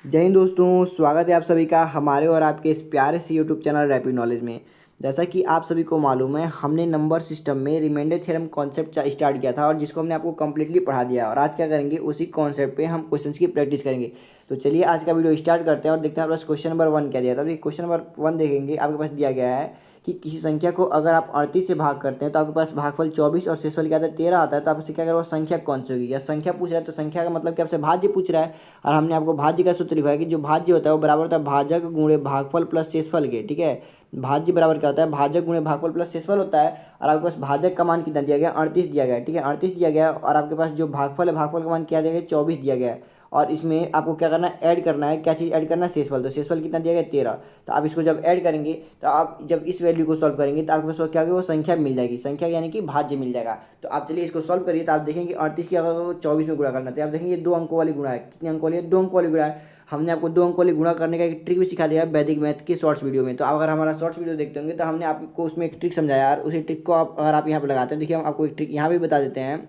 जय हिंद दोस्तों, स्वागत है आप सभी का हमारे और आपके इस प्यारे से यूट्यूब चैनल रैपिड नॉलेज में। जैसा कि आप सभी को मालूम है, हमने नंबर सिस्टम में रिमाइंडर थ्योरम कॉन्सेप्ट स्टार्ट किया था और जिसको हमने आपको कंप्लीटली पढ़ा दिया। और आज क्या करेंगे, उसी कॉन्सेप्ट पे हम क्वेश्चंस की प्रैक्टिस करेंगे। तो चलिए आज का वीडियो स्टार्ट करते हैं और देखते हैं आपके पास क्वेश्चन नंबर 1 क्या दिया था। तो क्वेश्चन नंबर 1 देखेंगे, आपके पास दिया गया है कि किसी संख्या को अगर आप 38 से भाग करते हैं तो आपके पास भागफल 24 और शेषफल क्या आता है 13 आता है। तो आपसे क्या करें, वो संख्या कौन सी होगी। या संख्या पूछ रहा है तो संख्या का मतलब कि आपसे भाज्य पूछ रहा है। और हमने आपको भाज्य का सूत्र लिखा है कि जो भाज्य होता है वो बराबर होता है भाजक गुणे भागफल प्लस शेषफल के। ठीक है, भाज्य बराबर क्या होता है, भाजक गुणे भागफल प्लस शेषफल होता है। और आपके पास भाजक का मान कितना दिया गया, 38 दिया गया है। ठीक है, 38 दिया गया है। और आपके पास जो भागफल है, भागफल का मान क्या दिया गया, 24 दिया गया है। और इसमें आपको क्या करना है, ऐड करना है। क्या चीज़ ऐड करना है, शेषफल। तो शेषफल कितना दिया गया, 13। तो आप इसको जब ऐड करेंगे, तो आप जब इस वैल्यू को सॉल्व करेंगे तो आपके पास वो क्या होगी, वो संख्या मिल जाएगी। संख्या यानी कि भाज्य मिल जाएगा। तो आप चलिए इसको सॉल्व करिए। तो आप देखेंगे 38 की अगर 24 में गुणा करना, तो आप देखेंगे 2 अंकों वाली गुणा है। कितने अंकों वाली है, 2 अंकों वाली गुणा है। हमने आपको 2 अंकों वाली गुणा करने का एक ट्रिक भी सिखा दिया है वैदिक मैथ के शॉर्ट्स वीडियो में। तो आप अगर हमारा शॉर्ट्स वीडियो देखते होंगे तो हमने आपको उसमें एक ट्रिक समझाया। और उसी ट्रिक को आप अगर आप यहाँ पर लगाते हैं, देखिए हम आपको एक ट्रिक यहाँ भी बता देते हैं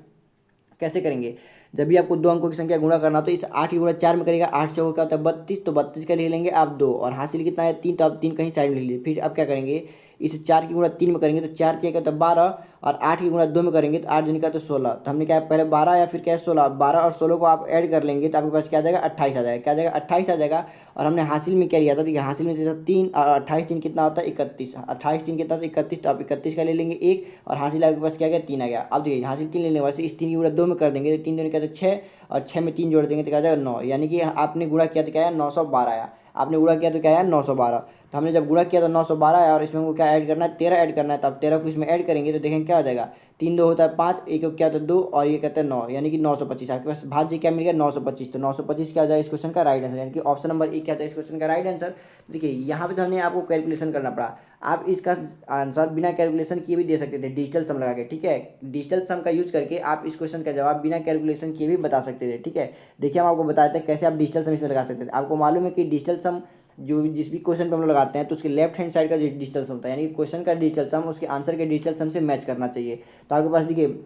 कैसे करेंगे। जब भी आपको 2 अंकों की संख्या गुणा करना हो तो इस 8 की गुणा 4 में करेगा। 8 चौको क्या होता है 32। तो 32 का लिख लेंगे आप 2 और हासिल कितना है 3। तो आप 3 कहीं साइड में लिख लीजिए। फिर आप क्या करेंगे, इस 4 की गुणा 3 में करेंगे तो 4 क्या होता है 12। और 8 की गुणा 2 में करेंगे तो 8 का तो 16। तो हमने क्या है, पहले 12 या फिर क्या है 16। 12 और 16 को आप ऐड कर लेंगे तो आपके पास क्या आ जाएगा, 28 आ जाएगा। क्या आ जाएगा, 28 आ जाएगा। और हमने हासिल में क्या लिया था, देखिए हासिल में दिया था 3 और 28 3 कितना होता है 31। 28 3 कितना होता है 31। तो आप 31 का ले लेंगे 1 और हासिल आपके पास क्या गया 3 आ गया। अब देखिए हासिल 3 लेने वाले इस 3 की गुणा 2 में कर देंगे तो 3 दूनी क्या होता है 6 और 6 में 3 जोड़ देंगे तो क्या आ जाएगा 9। यानी कि आपने गुणा किया तो क्या है 912 आया। आपने गुणा किया तो क्या है 912। तो हमने जब गुणा किया तो 912 आया। और इसमें हमको क्या ऐड करना है, 13 ऐड करना है। तो आप 13 को इसमें ऐड करेंगे तो देखेंगे क्या हो जाएगा, 3 2 होता है 5, एक क्या होता है 2 और ये कहता है 9, यानी कि 925। आपके पास भाज्य क्या मिल गया 925। तो 925 क्या आ जाएगा इस क्वेश्चन का राइट आंसर, यानी कि ऑप्शन नंबर 1 क्या था इस क्वेश्चन का राइट आंसर। देखिए यहाँ पे तो हमने आपको कैलकुलेशन करना पड़ा। आप इसका आंसर बिना कैलकुलेशन किए भी दे सकते थे, डिजिटल सम लगा के। ठीक है, डिजिटल सम का यूज करके आप इस क्वेश्चन का जवाब बिना कैलकुलेशन किए भी बता सकते थे। ठीक है, देखिए हम आपको बताते हैं कैसे आप डिजिटल सम इसमें लगा सकते थे। आपको मालूम है कि डिजिटल सम जो जिस भी क्वेश्चन पे हम लोग लगाते हैं तो उसके लेफ्ट हैंड साइड का जो डिजिटल सम होता है, यानी कि क्वेश्चन का डिजिटल सम उसके आंसर के डिजिटल सम से मैच करना चाहिए। तो आपके पास देखिए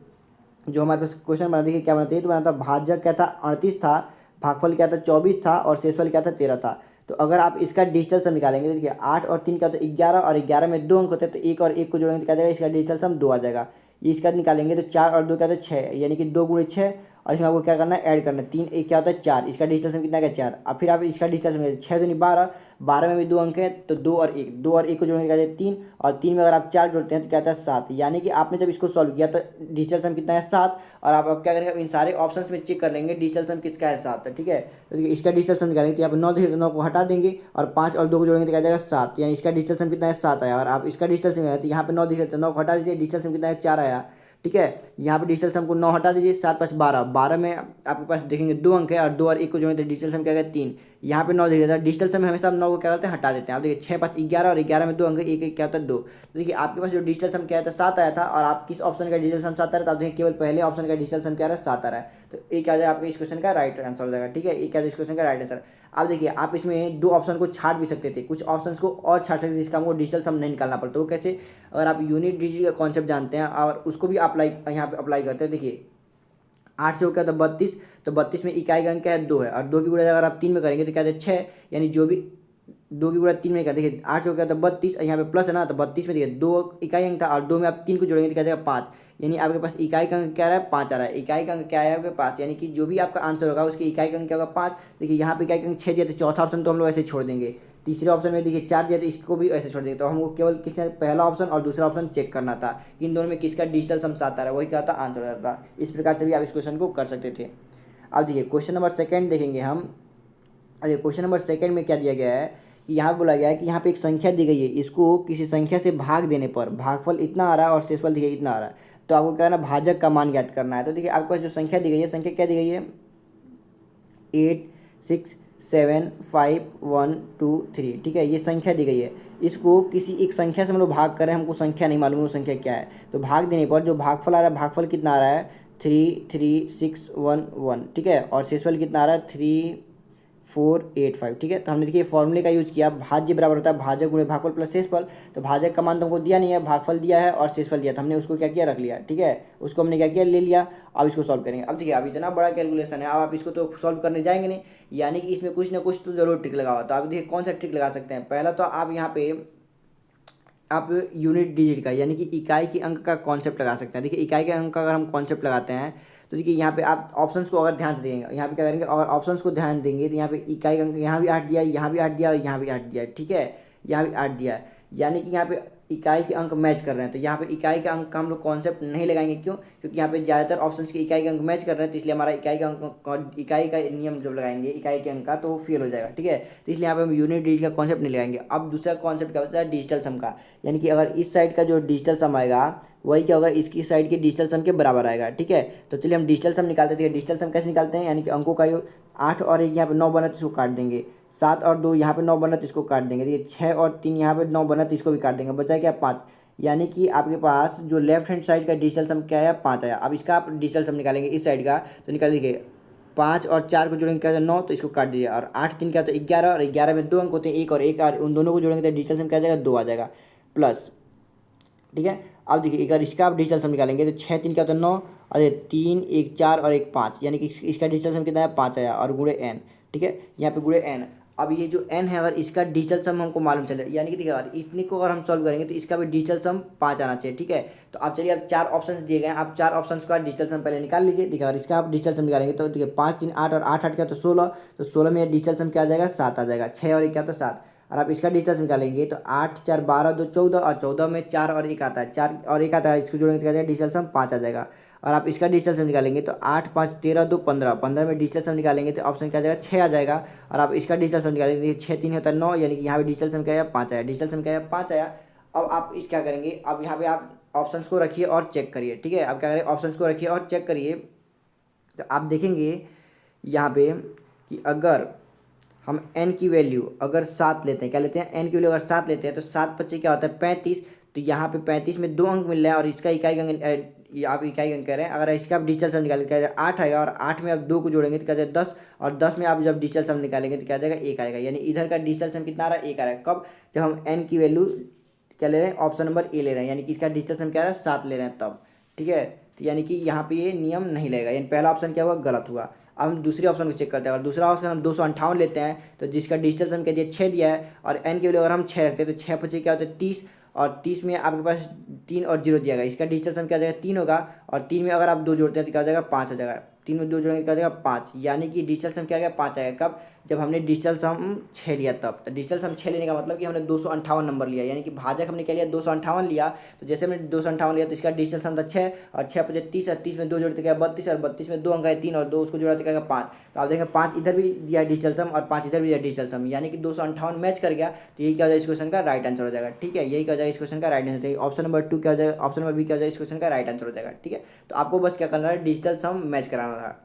जो हमारे पास क्वेश्चन बना, देखिए क्या बना चाहिए, तो बना था भाजक क्या था 38 था, भागफल क्या था 24 था और शेषफल क्या था 13 था। तो अगर आप इसका डिजिटल सम निकालेंगे तो देखिए 8 और 3 क्या होता है 11 और 11 में 2 अंक होते हैं। तो 1 और 1 को जोड़ेंगे तो क्या जाएगा, इसका डिजिटल सम 2 आ जाएगा। ये इसका निकालेंगे तो 4 और 2 क्या होता है 6, यानी कि 2 गुणे 6। और इसमें आपको क्या करना है, ऐड करना है। 3 1 क्या होता है 4, इसका डिजिटल सम कितना क्या 4। अब फिर आप इसका डिजिटल सम 6 दूनी 12, 12 में भी 2 अंक है तो 2 और 1, 2 और 1 को जोड़ने का 3 और 3 में अगर आप 4 जोड़ते हैं तो क्या आता है 7। यानी कि आपने जब इसको सॉल्व किया तो डिजिटल सम कितना है 7। और आप क्या करेंगे, इन सारे ऑप्शंस में चेक कर लेंगे डिजिटल सम किसका है 7। ठीक है, तो देखिए इसका डिजिटल सम निकालेंगे तो यहाँ पर 9 देखिए, 9 को हटा देंगे और 5 और 2 को जोड़ेंगे तो क्या जाएगा 7। यानी इसका डिजिटल सम कितना है 7 आया। और आप इसका डिजिटल सम तो यहाँ पे 9 दिख रहे थे, 9 को हटा दीजिए, डिजिटल सम कितना है 4 आया। ठीक है, यहाँ पे डिजिटल सम को 9 हटा दीजिए, 7 5 12, 12 में आपके पास देखेंगे 2 अंक है और 2 और 1 को जोड़ेंगे तो डिजिटल सम क्या है 3। यहाँ पे 9 दिख रहा था, डिजिटल सम हमेशा 9 को क्या करते हैं हटा देते हैं। आप देखिए 6 5 11 और 11 में 2 अंक, 1 1 क्या होता है 2। तो देखिए आपके पास जो डिजिटल सम क्या था 7 आया था। और आप किस ऑप्शन का डिजिटल सम 7 आ रहा था, आप देखिए केवल पहले ऑप्शन का डिजिटल सम क्या आ रहा है 7 आ रहा है। तो एक आ जाए आपके इस क्वेश्चन का राइट आंसर हो जाएगा। ठीक है, एक आ जाए इस क्वेश्चन का राइट आंसर। आप देखिए आप इसमें 2 ऑप्शन को छाट भी सकते थे, कुछ ऑप्शन को और छाट सकते थे जिसका हमको डिजिटल सम नहीं निकालना पड़ता। वो कैसे, अगर आप यूनिट डिजिट का कॉन्सेप्ट जानते हैं और उसको भी अप्लाई यहाँ पे अप्लाई करते हैं। देखिए 8 से हो क्या था 32, तो 32 में इकाई का अंक क्या है 2 है। और 2 की गुणा अगर आप 3 में करेंगे तो क्या है 6, यानी जो भी 2 की गुणा 3 में क्या, देखिए 8 से हो क्या था 32 और यहाँ पे प्लस है ना, तो 32 में देखिए 2 इकाई अंक था और 2 में आप 3 को जोड़ेंगे तो क्या जाएगा 5। यानी आपके पास इकाई का अंक क्या रहा है 5 आ रहा है। इकाई का अंक क्या है आपके पास, यानी कि जो भी आपका आंसर होगा उसकी इकाई का अंक क्या होगा 5। देखिए यहाँ पे इकाई का अंक 6 दिया, तो चौथा ऑप्शन तो हम लोग ऐसे छोड़ देंगे। तीसरे ऑप्शन में देखिए 4 दिया, तो इसको भी ऐसे छोड़ देंगे। तो हमको केवल किसने पहला ऑप्शन और दूसरा ऑप्शन चेक करना था कि इन दोनों में किसका डिजिटल सम साथ आ रहा है, वही क्या था आंसर हो जाता। इस प्रकार से भी आप इस क्वेश्चन को कर सकते थे। अब देखिए क्वेश्चन नंबर सेकंड देखेंगे हम। अरे क्वेश्चन नंबर सेकंड में क्या दिया गया है कि यहाँ बोला गया है कि यहाँ पे एक संख्या दी गई है, इसको किसी संख्या से भाग देने पर भागफल इतना आ रहा है और शेषफल देखिए इतना आ रहा है। तो आपको क्या करना है, भाजक का मान ज्ञात करना है। तो देखिए आपके पास जो संख्या दी गई है, संख्या क्या दी गई है 8 6 7 5 1 2 3। ठीक है, ये संख्या दी गई है। इसको किसी एक संख्या से हम लोग भाग कर रहे हैं, हमको संख्या नहीं मालूम है वो संख्या क्या है। तो भाग देने पर जो भागफल आ रहा है, भागफल कितना आ रहा है 3 3 6 1 1। ठीक है, और शेषफल कितना आ रहा है 3 485। ठीक है, तो हमने देखिए फॉर्मूले का यूज़ किया, भाज्य बराबर होता है भाजक गुणे भागफल प्लस शेषफल। तो भाजक का मान तो हमको दिया नहीं है, भागफल दिया है और शेषफल दिया, तो हमने उसको क्या किया, रख लिया। ठीक है, उसको हमने क्या किया, ले लिया। अब इसको सॉल्व करेंगे। अब देखिए अब इतना बड़ा कैलकुलेशन है, अब आप इसको तो सॉल्व करने जाएंगे नहीं, यानी कि इसमें कुछ ना कुछ तो जरूर ट्रिक लगा हुआ। तो आप देखिए कौन सा ट्रिक लगा सकते हैं। पहला तो आप यहाँ पे आप यूनिट डिजिट का यानी कि इकाई की अंक का कॉन्सेप्ट लगा सकते हैं। देखिए इकाई के अंक का अगर हम कॉन्सेप्ट लगाते हैं तो देखिए यहाँ पे आप ऑप्शंस को अगर ध्यान से देंगे, यहाँ पे क्या करेंगे, अगर ऑप्शंस को ध्यान देंगे तो यहाँ पे इकाई का अंक यहाँ भी 8 दिया है, यहाँ भी 8 दिया और यहाँ भी 8 दिया है। ठीक है, यहाँ भी 8 दिया है, यानी कि यहाँ पे इकाई के अंक मैच कर रहे हैं। तो यहाँ पे इकाई का अंक का हम लोग कॉन्सेप्ट नहीं लगाएंगे, क्यों, क्योंकि यहाँ पे ज़्यादातर ऑप्शंस के इकाई के अंक मैच कर रहे हैं, तो इसलिए हमारा इकाई का अंक, इकाई का नियम जब लगाएंगे इकाई के अंक का, तो वो फेल हो जाएगा। ठीक है, तो इसलिए यहाँ पे हम यूनिट डिजिट का कॉन्सेप्ट नहीं लगाएंगे। अब दूसरा कॉन्सेप्ट क्या होता है, डिजिटल सम का, यानी कि अगर इस साइड का जो डिजिटल सम आएगा वही क्या होगा, इसकी साइड के डिजिटल सम के बराबर आएगा। ठीक है, तो चलिए हम डिजिटल सम निकालते थे। डिजिटल सम कैसे निकालते हैं, यानी कि अंकों का 8 और 1 यहाँ पे 9 बना तो इसको काट देंगे, 7 और 2 यहाँ पे 9 बना तो इसको काट देंगे, देखिए 6 और 3 यहाँ पे 9 बना तो इसको भी काट देंगे, बचा क्या 5। यानी कि आपके पास जो लेफ्ट हैंड साइड का डिजिटल सम क्या आया, 5 आया। अब इसका आप डिजिटल सम निकालेंगे इस साइड का, तो निकाल लीजिए 5 और 4 को जोड़ेंगे क्या होता है 9, तो इसको काट दीजिए, और 8 3 क्या होता है 11, और 11 में 2 अंक होते हैं, 1 और 1, और उन दोनों को जोड़ेंगे तो डिजिटल सम क्या आ जाएगा, 2 आ जाएगा प्लस। ठीक है, अब देखिए अगर इसका आप डिजिटल सम निकालेंगे तो 6 3 क्या होता है 9, और 3 1 4 और 1 5, यानी कि इसका डिजिटल सम कितना है 5 आया, और गुणे n। ठीक है, यहाँ पे गुणे n। अब ये जो n है अगर इसका डिजिटल सम हमको मालूम चले, यानी कि देखिए अगर इतने को अगर हम सॉल्व करेंगे तो इसका भी डिजिटल सम 5 आना चाहिए। ठीक है, तो आप चलिए अब 4 ऑप्शन दिए गए हैं, आप 4 ऑप्शन का डिजिटल सम पहले निकाल लीजिए। देखिए अगर इसका आप डिजिटल सम निकालेंगे तो देखिए 5 3 8 और 8 8 क्या तो 16, तो 16 में डिजिटल सम क्या आ जाएगा 7 आ जाएगा, 6 और 1 क्या तो 7। और आप इसका डिजिटल निकालेंगे तो 8 4 12 2 14, और 14 में 4 और 1 आता है, 4 और 1 आता है, इसको जोड़ेंगे तो क्या जाएगा डिजिटल सम 5 आ जाएगा। और आप इसका डिजिटल सम निकालेंगे तो 8 5 13 2 15, 15 में डिजिटल सम निकालेंगे तो ऑप्शन क्या आ जाएगा 6 आ जाएगा। और आप इसका डिजिटल सम निकालेंगे 6 3 होता है 9, यानी कि यहाँ पे डिजिटल सम क्या आया 5 आया, डिजिटल सम क्या आया 5 आया। अब आप इस क्या करेंगे, अब यहाँ पे आप ऑप्शंस को रखिए और चेक करिए। ठीक है, आप क्या करें, ऑप्शंस को रखिए और चेक करिए, तो आप देखेंगे यहाँ पे कि अगर हम n की वैल्यू अगर 7 लेते हैं, क्या लेते हैं, n की वैल्यू अगर 7 लेते हैं तो 7 25 क्या होता है 35। तो यहाँ पे 35 में 2 अंक मिल रहे हैं, और इसका इकाई अंक आप इकाई अंक कह रहे हैं। अगर इसका आप डिजिटल सम निकालेंगे क्या जाएगा 8 आएगा, और 8 में आप 2 को जोड़ेंगे तो क्या जाएगा 10, और 10 में आप जब डिजिटल सम निकालेंगे तो क्या जाएगा 1 आएगा, यानी इधर का डिजिटल सम कितना आ रहा है 1 आ रहा है। कब, जब हम n की वैल्यू क्या ले रहे हैं, ऑप्शन नंबर ए ले रहे हैं, यानी कि इसका डिजिटल सम क्या आ रहा है 7 ले रहे हैं तब। ठीक है, तो यानी कि यहाँ पे ये नियम नहीं लगेगा, यानी पहला ऑप्शन क्या हुआ, गलत हुआ। अब हम दूसरे ऑप्शन को चेक करते हैं। अगर दूसरा ऑप्शन हम 258 लेते हैं तो जिसका डिजिटल सम क्या दिया 6 दिया है, और n की वैल्यू अगर हम 6 रखते हैं तो 6 25 क्या होता है 30, और 30 में आपके पास 3 और 0 दिया गया, इसका डिजिटल सम क्या हो जाएगा 3 होगा, और 3 में अगर आप 2 जोड़ते हैं तो क्या हो जाएगा 5 हो जाएगा, 3 में 2 जोड़ेंगे क्या हो जाएगा 5, यानी कि डिजिटल सम क्या आ गया 5 आएगा। कब, जब हमने डिजिटल सम 6 लिया तब। तो डिजिटल सम 6 लेने का मतलब कि हमने 258 नंबर लिया, यानी कि भाजक हमने क्या लिया 258 लिया। तो जैसे हमने 258 लिया तो इसका डिजिटल सम था 6, और 6 5 30, और 30 में 2 जोड़ते क्या 32, और 32 में 2 अंक है 3, और 2 उसको जोड़ते क्या 5। तो आप देखेंगे 5 इधर भी दिया डिजिटल सम और 5 इधर भी दिया डिजिटल सम, यानी कि 258 मैच कर गया। तो यही क्या हो जाएगा इस क्वेश्चन का राइट आंसर हो जाएगा। ठीक है, यही क्या हो जाएगा इस क्वेश्चन का राइट आंसर, ऑप्शन नंबर 2 क्या हो जाएगा, ऑप्शन नंबर बी क्या हो जाएगा इस क्वेश्चन का राइट आंसर हो जाएगा। ठीक है, तो आपको बस क्या करना है, डिजिटल सम मैच कराना था।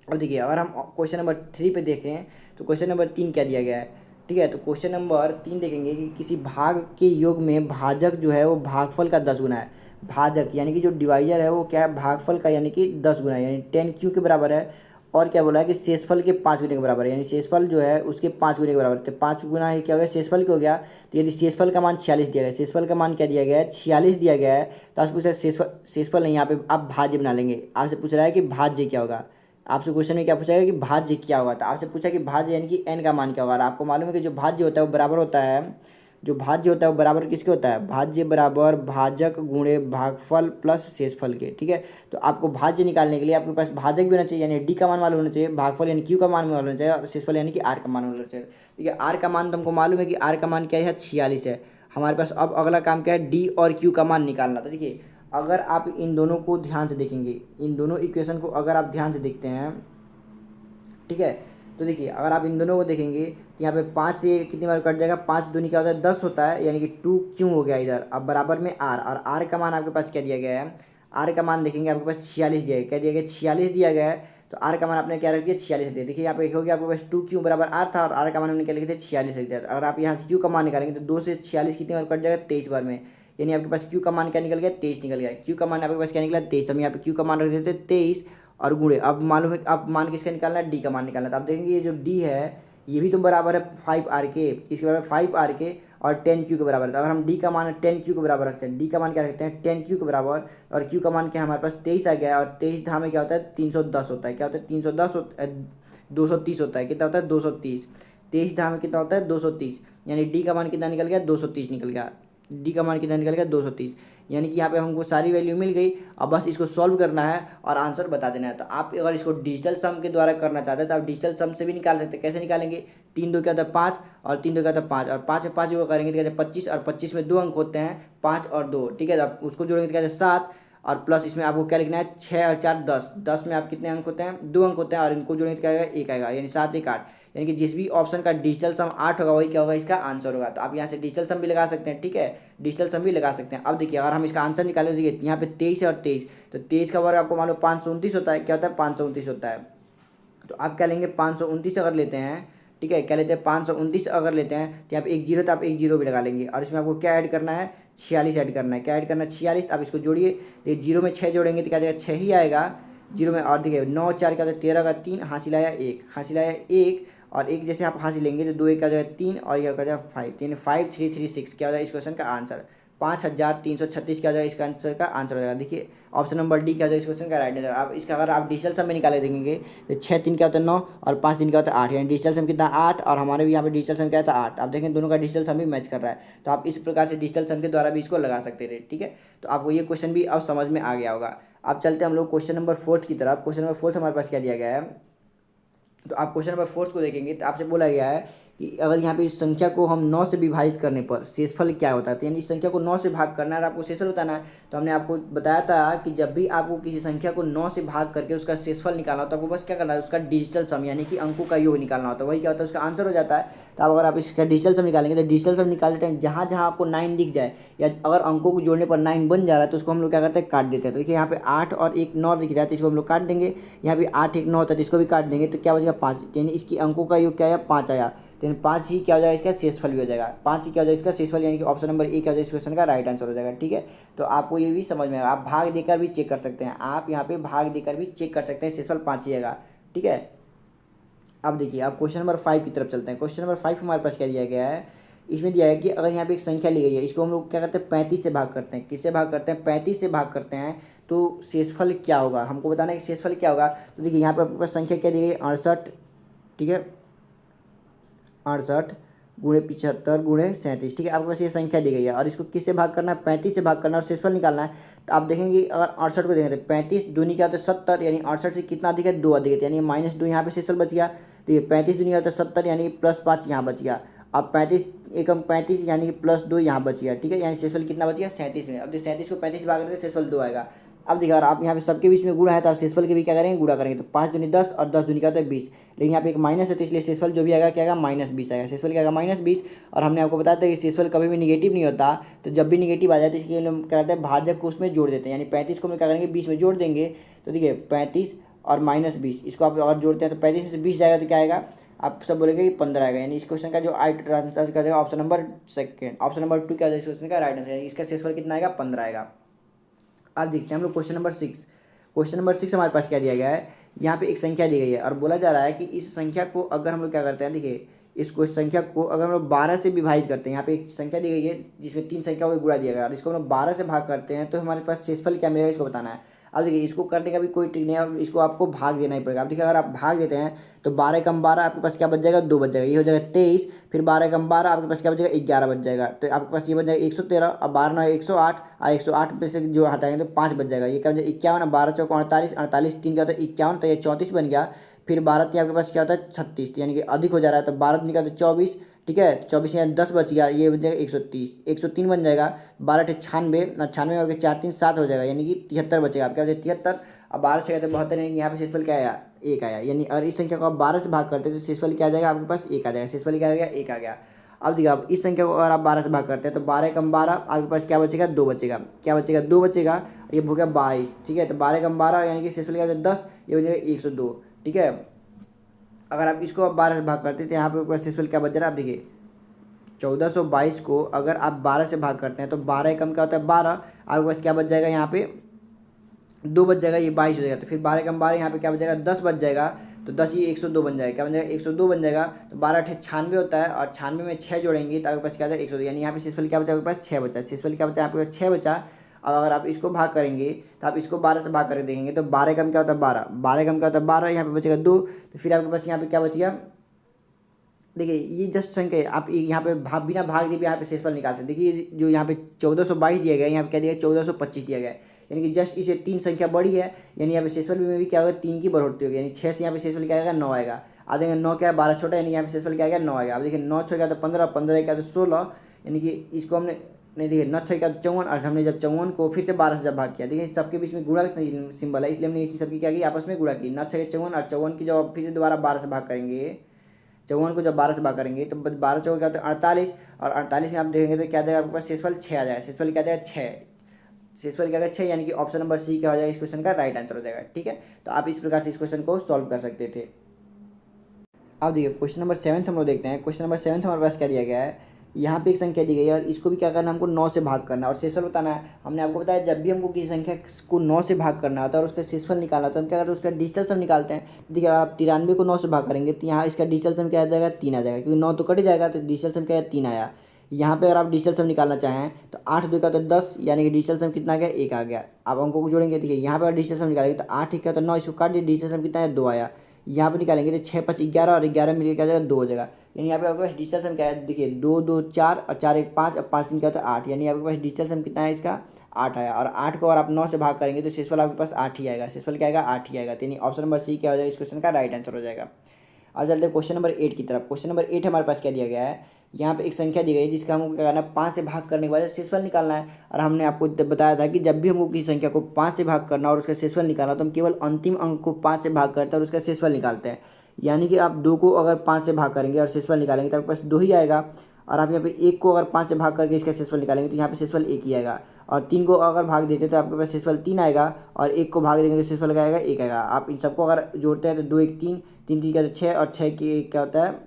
अब देखिए अगर हम क्वेश्चन नंबर 3 पे देखें तो क्वेश्चन नंबर 3 क्या दिया गया है। ठीक है, तो क्वेश्चन नंबर 3 देखेंगे कि किसी भाग के योग में भाजक जो है वो भागफल का 10 गुना है। भाजक यानी कि जो डिवाइजर है वो क्या है, भागफल का यानी कि 10 गुना है, यानी 10 क्यू के बराबर है। और क्या बोला है कि शेषफल के 5 गुने के बराबर है, यानी शेषफल जो है उसके 5 गुने के बराबर है। तो 5 गुना है क्या हो गया शेषफल के हो गया। तो यदि शेषफल का मान 46 दिया गया, शेषफल का मान क्या दिया गया है 46 दिया गया है, तो आपसे पूछ रहा है शेषफल नहीं, यहाँ पे आप भाज्य बना लेंगे। आपसे पूछ रहा है कि भाज्य क्या होगा, आपसे क्वेश्चन में क्या पूछा है कि भाज्य क्या होगा, तो आपसे पूछा कि भाज्य यानी कि n का मान क्या होगा। और आपको मालूम है कि जो भाज्य होता है वो बराबर होता है, जो भाज्य होता है वो बराबर किसके होता है, भाज्य बराबर भाजक गुणे भागफल प्लस शेषफल के। ठीक है, तो आपको भाज्य निकालने के लिए आपके पास भाजक भी होना चाहिए, यानी डी का मान मालूम होना चाहिए, भागफल यानी क्यू का मान मालूम होना चाहिए, और शेषफल यानी कि आर का मान होना चाहिए। ठीक है, आर का मान तो हमको मालूम है कि आर का मान क्या है 46 है हमारे पास। अब अगला काम क्या है, डी और क्यू का मान निकालना। तो देखिए अगर आप इन दोनों को ध्यान से देखेंगे, इन दोनों इक्वेशन को अगर आप ध्यान से देखते हैं, ठीक है, तो देखिए अगर आप इन दोनों को देखेंगे तो यहाँ पे 5 से कितनी बार कट जाएगा, 5 दूनी क्या होता है 10 होता है, यानी कि 2 क्यों हो गया इधर। अब बराबर में आर, और आर का मान आपके पास क्या दिया गया है, आर का मान देखेंगे आपके पास 46 दिया गया, क्या दिया गया 46 दिया गया है। तो आर का मान आपने क्या रख दिया 46 दिया। देखिए यहाँ पे हो गया आपके पास 2 क्यू बराबर आर था, और आर का मान हमने क्या लिखे थे 46 लिख दिया। अगर आप यहाँ से क्यू का मान निकालेंगे तो 2 से 46 कितनी बार कट जाएगा 23 बार में, यानी आपके पास क्यू का मान क्या निकल गया 23 निकल गया। क्यू का मान आपके पास क्या निकला 23, हम यहाँ पे क्यू का मान रख देते 23, और गुणे। अब मालूम है, अब मान किसका निकालना है, डी का मान निकालना है। तो आप देखेंगे ये जो डी है ये भी तो बराबर है 5r के, इसके बराबर 5r के और 10q के बराबर है। तो अगर हम डी का मान 10q के बराबर रखते हैं, डी का मान क्या रखते हैं 10q के बराबर, और q का मान क्या है हमारे पास 23 आ गया है, और 23 धाम में क्या होता है 310 होता है, क्या होता है 310 230 होता है, कितना होता है 230, 23 धाम में कितना होता है 230, यानी डी का मान कितना निकल गया 230 निकल गया, डी का मान कितना निकल गया 230, यानी कि यहाँ पे हमको सारी वैल्यू मिल गई। अब बस इसको सॉल्व करना है और आंसर बता देना है। तो आप अगर इसको डिजिटल सम के द्वारा करना चाहते हैं तो आप डिजिटल सम से भी निकाल सकते हैं। कैसे निकालेंगे, 3 2 क्या होता है 5 और 3 2 क्या होता है 5, और 5 में 5 को करेंगे तो क्या होता है 25, और 25 में 2 अंक होते हैं 5 और 2, ठीक है। तो आप उसको जोड़ेंगे तो क्या होता है 7, और प्लस इसमें आपको क्या लिखना है 6 और 4 10, 10 में आप कितने अंक होते हैं 2 अंक होते हैं, और इनको जोड़ेंगे तो क्या आएगा 1 आएगा, यानी 7 1 8, यानी कि जिस भी ऑप्शन का डिजिटल सम 8 होगा वही क्या होगा इसका आंसर होगा। तो आप यहाँ से डिजिटल सम भी लगा सकते हैं, ठीक है, डिजिटल सम भी लगा सकते हैं। अब देखिए अगर हम इसका आंसर निकालें, देखिए यहाँ पे 23 है और 23, तो 23 का वर्ग आपको मान लो 529 होता है, क्या होता है 529 होता है। तो आप क्या लेंगे 529 अगर लेते हैं, ठीक है, क्या लेते हैं 529 अगर लेते हैं तो यहाँ पे 1 जीरो, तो आप 1 जीरो भी लगा लेंगे, और इसमें आपको क्या ऐड करना है 46 ऐड करना है, क्या ऐड करना है 46। आप इसको जोड़िए, ये जीरो में 6 जोड़ेंगे तो क्या जाएगा 6 ही आएगा जीरो में, और देखिए 9 4 क्या होता है 13 का 3, हासिल आया 1, हासिल आया 1, और एक जैसे आप हासिल लेंगे तो 2 1 का जो है 3, और यह का जो है 5, यानी 5336 क्या हो जाएगा इस क्वेश्चन का आंसर 5336 क्या हो जाएगा इसका आंसर का आंसर हो जाएगा। देखिए ऑप्शन नंबर डी क्या हो जाएगा इस क्वेश्चन का राइट आंसर। आप इसका अगर आप डिजिटल सम में निकाले देंगे तो 6 3 क्या होता है 9, और 5 3 क्या होता है 8, यानी डिजिटल सम कितना 8, और हमारे भी यहाँ पे डिजिटल सम क्या था 8। आप देखें दोनों का डिजिटल सम भी मैच कर रहा है, तो आप इस प्रकार से डिजिटल सम के द्वारा भी इसको लगा सकते थे, ठीक है। तो आपको ये क्वेश्चन भी अब समझ में आ गया होगा। अब चलते हैं हम लोग क्वेश्चन नंबर 4 की तरफ। क्वेश्चन नंबर 4 हमारे पास क्या दिया गया है, तो आप क्वेश्चन नंबर 4 को देखेंगे तो आपसे बोला गया है कि अगर यहाँ पे इस संख्या को हम 9 से विभाजित करने पर शेषफल क्या होता है। तो यानी इस संख्या को 9 से भाग करना है और आपको शेषफल बताना है। तो हमने आपको बताया था कि जब भी आपको किसी संख्या को 9 से भाग करके उसका शेषफल निकालना होता है, आपको बस क्या करना है उसका डिजिटल सम यानी कि अंकों का योग निकालना होता है, वही क्या होता है उसका आंसर हो जाता है। तो अब अगर आप इसका डिजिटल सम निकालेंगे तो डिजिटल सम निकालते टाइम जहाँ जहाँ आपको 9 दिख जाए, या अगर अंकों को जोड़ने पर 9 बन जा रहा है तो उसको हम लोग क्या करते हैं काट देते हैं। तो देखिए यहाँ पे 8 और 1 9 दिख रहा है तो इसको हम लोग काट देंगे, यहाँ पे 8 1 9 होता है तो इसको भी काट देंगे, तो क्या बचेगा 5, यानी इसकी अंकों का योग क्या आया 5 आया, तो 5 ही क्या हो जाएगा इसका शेषफल भी हो जाएगा, 5 ही क्या हो जाएगा इसका शेषफल, यानी कि ऑप्शन नंबर ए क्या हो जाएगा इस क्वेश्चन का राइट आंसर हो जाएगा, ठीक है। तो आपको ये भी समझ में आएगा, आप भाग देकर भी चेक कर सकते हैं, आप यहाँ पे भाग देकर भी चेक कर सकते हैं, शेषफल 5 ही आएगा, ठीक है। अब देखिए आप क्वेश्चन नंबर 5 की तरफ चलते हैं। क्वेश्चन नंबर 5 हमारे पास क्या दिया गया है, इसमें दिया है कि अगर यहाँ पे एक संख्या ली गई है, इसको हम लोग क्या करते हैं 35 से भाग करते हैं, किससे भाग करते हैं 35 से भाग करते हैं, तो शेषफल क्या होगा हमको बताना है कि शेषफल क्या होगा। तो देखिए यहाँ पे आपके पास संख्या क्या दी गई है 68, ठीक है 68 गुणे 75 गुणे 37, ठीक है, आपके पास ये संख्या दी गई है और इसको किससे भाग करना है 35 से भाग करना है और शेषफल निकालना है। तो आप देखेंगे अगर 68 को देखेंगे तो 35 दूनी क्या होता है 70, यानी 68 से कितना अधिक है 2 अधिक है, यानी -2 यहाँ पे शेषफल बच गया। तो ये 35 दूनी होता है 70 यानी +5 यहाँ बच गया। अब 35 एकम 35 यानी कि +2 यहाँ बच गया, ठीक है, यानी शेषफल कितना बच गया 37 में। अब 37 को 35 भाग करके शेषफल 2 आएगा। अब देखिए अगर आप यहाँ पे सबके बीच में गुणा है तो आप शेषफल के भी क्या करेंगे गुणा करेंगे, तो 5 दूनी 10 और 10 दूनी क्या होता है 20, लेकिन यहाँ पे एक माइनस है तो इसलिए शेषफल जो भी आएगा क्या आएगा -20 आएगा, शेषफल क्या आएगा -20। और हमने आपको बताया था कि शेषफल कभी भी निगेटिव नहीं होता, तो जब भी निगेटिव आ जाए तो इसके लिए हम क्या करते हैं भाजक को उसमें जोड़ देते हैं, यानी 35 को हम क्या करेंगे 20 में जोड़ देंगे। तो देखिए 35 और -20 इसको आप अगर जोड़ते हैं तो 35 में से 20 जाएगा तो क्या आएगा, आप सब बोलेंगे कि 15 आएगा, यानी इस क्वेश्चन का जो राइट आंसर कर देगा ऑप्शन नंबर 2 ऑप्शन नंबर 2 क्या है इस क्वेश्चन का राइट आंसर, इसका शेषफल कितना आएगा 15 आएगा। अब देखते हैं हम लोग क्वेश्चन नंबर 6। क्वेश्चन नंबर 6 हमारे पास क्या दिया गया है, यहाँ पे एक संख्या दी गई है और बोला जा रहा है कि इस संख्या को अगर हम लोग क्या करते हैं, देखिए इसको इस संख्या को अगर हम लोग 12 से विभाजित करते हैं, यहाँ पे एक संख्या दी गई है जिसमें 3 संख्याओं को गुणा दिया गया और इसको हम लोग 12 से भाग करते हैं तो हमारे पास शेषफल क्या मिलेगा इसको बताना है। अब देखिए इसको करने का भी कोई ट्रिक नहीं है, इसको आपको भाग देना ही पड़ेगा। अब देखिए अगर आप भाग देते हैं तो 12 कम 12 आपके पास क्या बच जाएगा 2 बच जाएगा, ये हो जाएगा 23, फिर 12 कम 12 आपके पास क्या बच जाएगा 11 बच जाएगा, तो आपके पास ये बच जाएगा 113, अब 12 9 108 और 108 में से जो हटाएंगे तो 5 बच जाएगा, ये क्या बच जाएगा 51, 12 चौक 48, 48 3 क्या होता है 51, तो ये 34 बन गया। फिर 12 3 आपके पास क्या होता है 36, यानी कि अधिक हो जा रहा है, तो 12 3 क्या होता है 24, ठीक है 24 यहाँ 10 बच गया, ये बन जाएगा 130, 103 बन जाएगा। 12 96 96 में 4 3 7 हो जाएगा, यानी कि 73 बचेगा, आप क्या बचेगा 73। अब 12 से कहते हैं 72, यानी कि यहाँ पे शेषफल क्या आया 1 आया, यानी अगर इस संख्या को आप 12 से भाग करते हैं तो शेषफल क्या आ जाएगा आपके पास 1 आ जाएगा, शेषफल क्या आ गया 1 आ गया। अब देखिए अब इस संख्या को अगर आप 12 से भाग करते हैं तो 12 कम 12 आपके पास क्या बचेगा 2 बचेगा, क्या बचेगा 2 बचेगा, ये हो गया 22, ठीक है, तो 12 कम 12 यानी कि शेषफल क्या हो जाएगा 10, ये हो जाएगा 102, ठीक है। अगर आप इसको आप 12 से भाग करते हैं तो यहाँ पे शेषफल क्या बच रहा है, आप देखिए 1422 को अगर आप 12 से भाग करते हैं तो 12 कम क्या होता है 12, आपके पास क्या बच जाएगा यहाँ पे 2 बच जाएगा, ये 22 हो जाएगा। तो फिर 12 कम 12 यहाँ पे क्या बच जाएगा, 10 बच जाएगा। तो 10 ये 102 बन जाएगा, क्या बन जाएगा, 102 बन जाएगा। तो 12 अठे 96 होता है, और 96 में 6 जोड़ेंगे तो आपके पास क्या आ जाएगा, 102। यानी यहाँ पे शेषफल क्या बचा, आपके पास 6 बचा। शेषफल क्या बचा, आपके पास 6 बचा। और अगर आप इसको भाग करेंगे तो आप इसको 12 से भाग करके देखेंगे तो 12 कम क्या होता है, 12, 12 कम क्या होता है, 12, यहाँ पे बचेगा 2। तो फिर आपके पास यहाँ पे क्या बचेगा, देखिए ये जस्ट संख्या है, आप यहाँ पे भाग बिना भाग दिए भी यहाँ पे शेषफल निकाल सकते। देखिए जो यहाँ पे 1422 दिया गया है, यहाँ पे क्या दिया है, 1425 दिया गया है। यानी कि जस्ट इसे 3 संख्या बड़ी है, यानी यहाँ पे शेषफल में भी क्या होगा, 3 की बढ़ोतरी होगी। यानी 6 से यहाँ पे शेषफल क्या आएगा, 9 आएगा। आप देखेंगे 9 क्या है, 12 छोटा, यानी यहाँ पे शेषफल क्या आएगा, 9 आएगा। आप देखिए 9 छः क्या तो 15, 15 क्या तो 16, यानी कि इसको हमने नहीं, देखिए 9 छः क्या तो 54, और हमने जब 54 को फिर से 12 से जब भाग किया, देखिए सबके बीच में गुणा सिंबल है, इसलिए हमने इन सबकी क्या की, आपस में गुणा की। 9 छः 54, और 54 की जब आप फिर से दोबारा 12 से भाग करेंगे, 54 को जब 12 से भाग करेंगे तो 12 चौके क्या होता है, 48, और 48 में आप देखेंगे तो क्या जाएगा, आपके पास शेषफल 6 आ जाएगा। शेषफल क्या जाएगा, 6, शेषफल क्या आएगा 6, यानी कि ऑप्शन नंबर सी क्या हो जाएगा, इस क्वेश्चन का राइट आंसर हो जाएगा। ठीक है, तो आप इस प्रकार से इस क्वेश्चन को सॉल्व कर सकते थे। अब देखिए क्वेश्चन नंबर 7 हम लोग देखते हैं। क्वेश्चन नंबर 7 हमारे पास क्या दिया गया है, यहाँ पे एक संख्या दी गई है और इसको भी क्या करना है, हमको 9 से भाग करना है और शेषफल बताना है। हमने आपको बताया जब भी हमको किसी संख्या को 9 से भाग करना होता है और उसका शेषफल निकालना होता है, हम क्या करते हैं, उसका डिजिटल सम निकालते हैं। देखिए अगर आप 93 को 9 से भाग करेंगे तो यहाँ इसका डिजिटल सम क्या आ जाएगा, 3 आ जाएगा, क्योंकि 9 तो कट जाएगा, तो डिजिटल सम क्या है, 3 आया। यहाँ पे अगर आप डिजिटल सम निकालना चाहें तो 8 2 का तो 10, यानी कि डिजिटल सम कितना आ गया, 1 आ गया। आप अंकों को जोड़ेंगे, ठीक है, यहाँ पे अगर डिजिटल सम निकालेंगे तो 8 1 का तो 9, इसको काट दिए, डिजिटल सम कितना है, 2 आया। यहाँ पे निकालेंगे तो 6 5 11, और 11 मिलकर क्या हो जाएगा, 2 हो जाएगा। यानी यहाँ पे आपके पास डिजिटल सम क्या है, देखिए 2 2 4, और 4 1 5, और 5 3 क्या होता है, 8, यानी आपके पास डिजिटल सम कितना है इसका, 8 आया। और 8 को अगर आप 9 से भाग करेंगे तो शेषफल आपके पास 8 ही आएगा। शेषफल क्या आएगा, 8 ही आएगा। तो यानी ऑप्शन नंबर सी क्या हो जाएगा, इस क्वेश्चन का राइट आंसर हो जाएगा। अब चलते हैं क्वेश्चन नंबर 8 की तरफ। क्वेश्चन नंबर 8 हमारे पास क्या दिया गया है, यहाँ पे एक संख्या दी गई है जिसका हमको क्या करना है, 5 से भाग करने के बाद शेषफल निकालना है। और हमने आपको बताया था कि जब भी हमको किसी संख्या को 5 से भाग करना और उसका शेषफल निकालना तो हम केवल अंतिम अंक को 5 से भाग करते हैं और उसका शेषफल निकालते हैं। यानी कि आप 2 को अगर 5 से भाग करेंगे और शेषफल निकालेंगे तो आपके पास 2 ही आएगा। और आप यहाँ पे 1 को अगर 5 से भाग करके इसका शेषफल निकालेंगे तो यहाँ पे शेषफल 1 ही आएगा। और 3 को अगर भाग देते तो आपके पास शेषफल 3 आएगा, और 1 को भाग देंगे तो शेषफल क्या आएगा, 1 आएगा। आप इन सबको अगर जोड़ते हैं तो 2 1 3, 3 3 क्या तो 6, और 6 की क्या होता है,